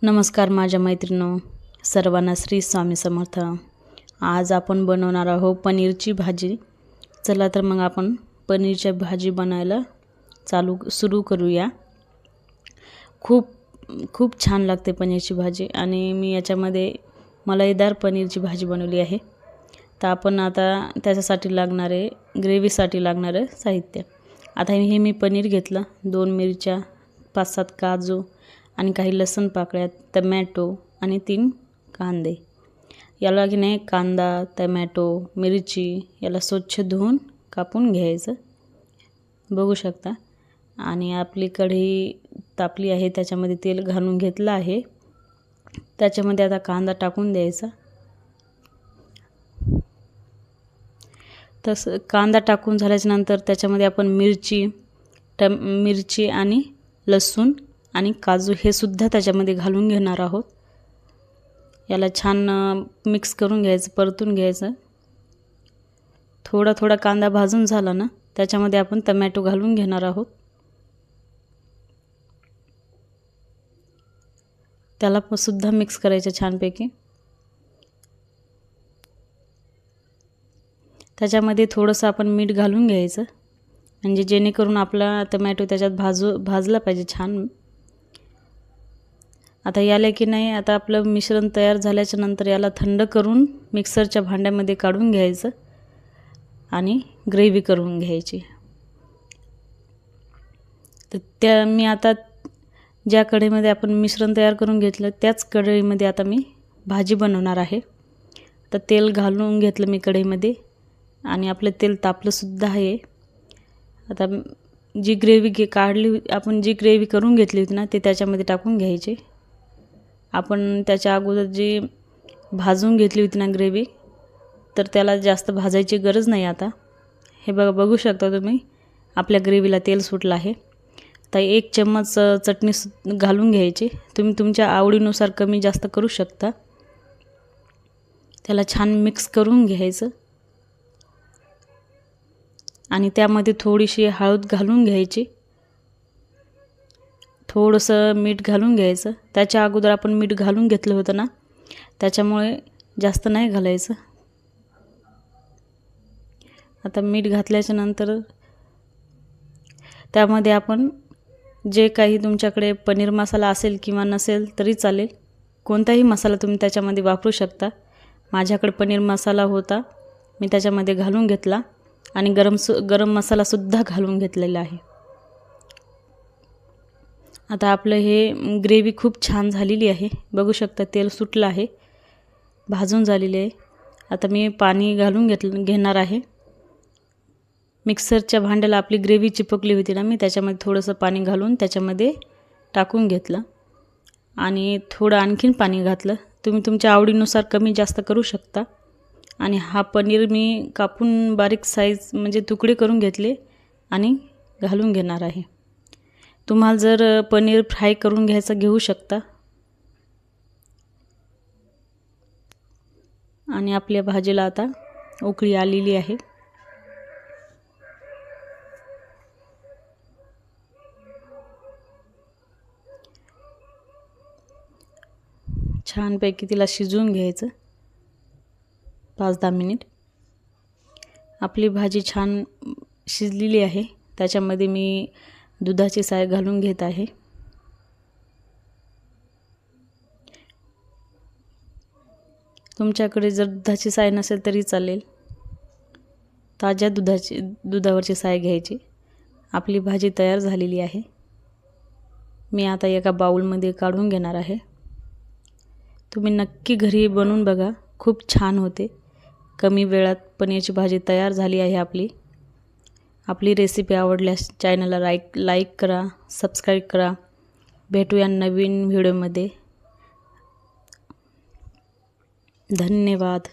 नमस्कार माझ्या मैत्रिणींनो, सर्वांना श्री स्वामी समर्थ। आज आपण बनवणार आहोत पनीरची भाजी। चला तर मग आपण पनीरची भाजी बनायला सुरू करूया। खूप छान लागते पनीरची भाजी आणि मी याच्यामध्ये मलाईदार पनीरची भाजी बनवली आहे। तर आपण आता त्याच्यासाठी लागणारे ग्रेव्हीसाठी लागणारे साहित्य। आता हे मी पनीर घेतलं, 2 मिरच्या, 5-7 काजू आणि काही लसूण पाकळ्या, टोमॅटो आणि 3 कांदे। याला की नाही कांदा, टोमॅटो, मिरची याला स्वच्छ धुवून कापून घ्यायचं, बघू शकता। आणि आपली कढई तापली आहे, त्याच्यामध्ये तेल घालून घेतलं आहे। त्याच्यामध्ये आता कांदा टाकून द्यायचा। तसं कांदा टाकून झाल्याच्या नंतर त्याच्यामध्ये आपण मिरची आणि लसूण आणि काजू हे सुद्धा त्याच्यामध्ये घालून घेणार आहोत। याला छान मिक्स करून घ्यायचं, परतून घ्यायचं। थोडा कांदा भाजून झाला ना, त्याच्यामध्ये आपण टोमॅटो घालून घेणार आहोत। त्याला सुद्धा मिक्स करायचं छानपैकी। त्याच्यामध्ये थोडंसं आपण मीठ घालून घ्यायचं, म्हणजे जेणेकरून आपला टोमॅटो त्याच्यात भाजला पाहिजे छान। आता याला की नाही, आता आपलं मिश्रण तयार झाल्याच्या नंतर याला थंड करून मिक्सरच्या भांड्यामध्ये काढून घ्यायचं आणि ग्रेव्ही करून घ्यायची। तर मी आता ज्या कढईमध्ये आपण मिश्रण तयार करून घेतलं त्याच कढईमध्ये आता मी भाजी बनवणार आहे। तर तेल घालून घेतलं मी कढईमध्ये आणि आपलं तेल तापलं सुद्धा आहे। आता जी ग्रेव्ही करून घेतली होती ना, ते त्याच्यामध्ये टाकून घ्यायची। आपण त्याच्या अगोदर जी भाजून घेतली होती ना ग्रेव्ही, तर त्याला जास्त भाजायची गरज नाही। आता हे बघू शकता तुम्ही, आपल्या ग्रेव्हीला तेल सुटलं आहे। तर 1 चम्मच चटणी घालून घ्यायची, तुम्ही तुमच्या आवडीनुसार कमी जास्त करू शकता। त्याला छान मिक्स करून घ्यायचं आणि त्यामध्ये थोडीशी हळद घालून घ्यायची, थोडंसं मीठ घालून घ्यायचं। त्याच्या अगोदर आपण मीठ घालून घेतलं होतं ना, त्याच्यामुळे जास्त नाही घालायचं। आता मीठ घातल्याच्या नंतर त्यामध्ये आपण जे काही तुमच्याकडे पनीर मसाला असेल किंवा नसेल तरी चालेल, कोणताही मसाला तुम्ही त्याच्यामध्ये वापरू शकता। माझ्याकडे पनीर मसाला होता, मी त्याच्यामध्ये घालून घेतला आणि गरम मसाला सुद्धा घालून घेतलेला आहे। आता आपलं हे ग्रेव्ही खूप छान झालेली आहे, बघू शकता तेल सुटलं आहे, भाजून झालेली आहे। आता मी पाणी घालून घेणार आहे। मिक्सरच्या भांड्याला आपली ग्रेव्ही चिपकली होती ना, मी त्याच्यामध्ये थोडंसं पाणी घालून त्याच्यामध्ये टाकून घेतलं आणि थोडं आणखीन पाणी घातलं। तुम्ही तुमच्या आवडीनुसार कमी जास्त करू शकता। आणि हा पनीर मी कापून बारीक साईज म्हणजे तुकडे करून घेतले आणि घालून घेणार आहे। तुम्हाला जर पनीर फ्राय करून घ्यायचं घेऊ शकता। आणि आपल्या भाजीला आता उकळी आलेली आहे। छानपैकी तिला शिजवून घ्यायचं 5-10 मिनिट। आपली भाजी छान शिजलेली आहे। त्याच्यामध्ये मी दुधाची साय घालून घेत आहे। तुमच्याकडे जर दुधाची साय नसेल तरी चालेल, ताज्या दुधावरची साय घ्यायची। आपली भाजी तयार झालेली आहे। मी आता एका बाउलमध्ये काढून घेणार आहे। तुम्ही नक्की घरी बनवून बघा, खूप छान होते। कमी वेळात पनीरची भाजी तयार झाली आहे आपली रेसिपी आवडल्यास चॅनलला लाईक करा, सबस्क्राईब करा। भेटूया नवीन व्हिडिओमध्ये। धन्यवाद।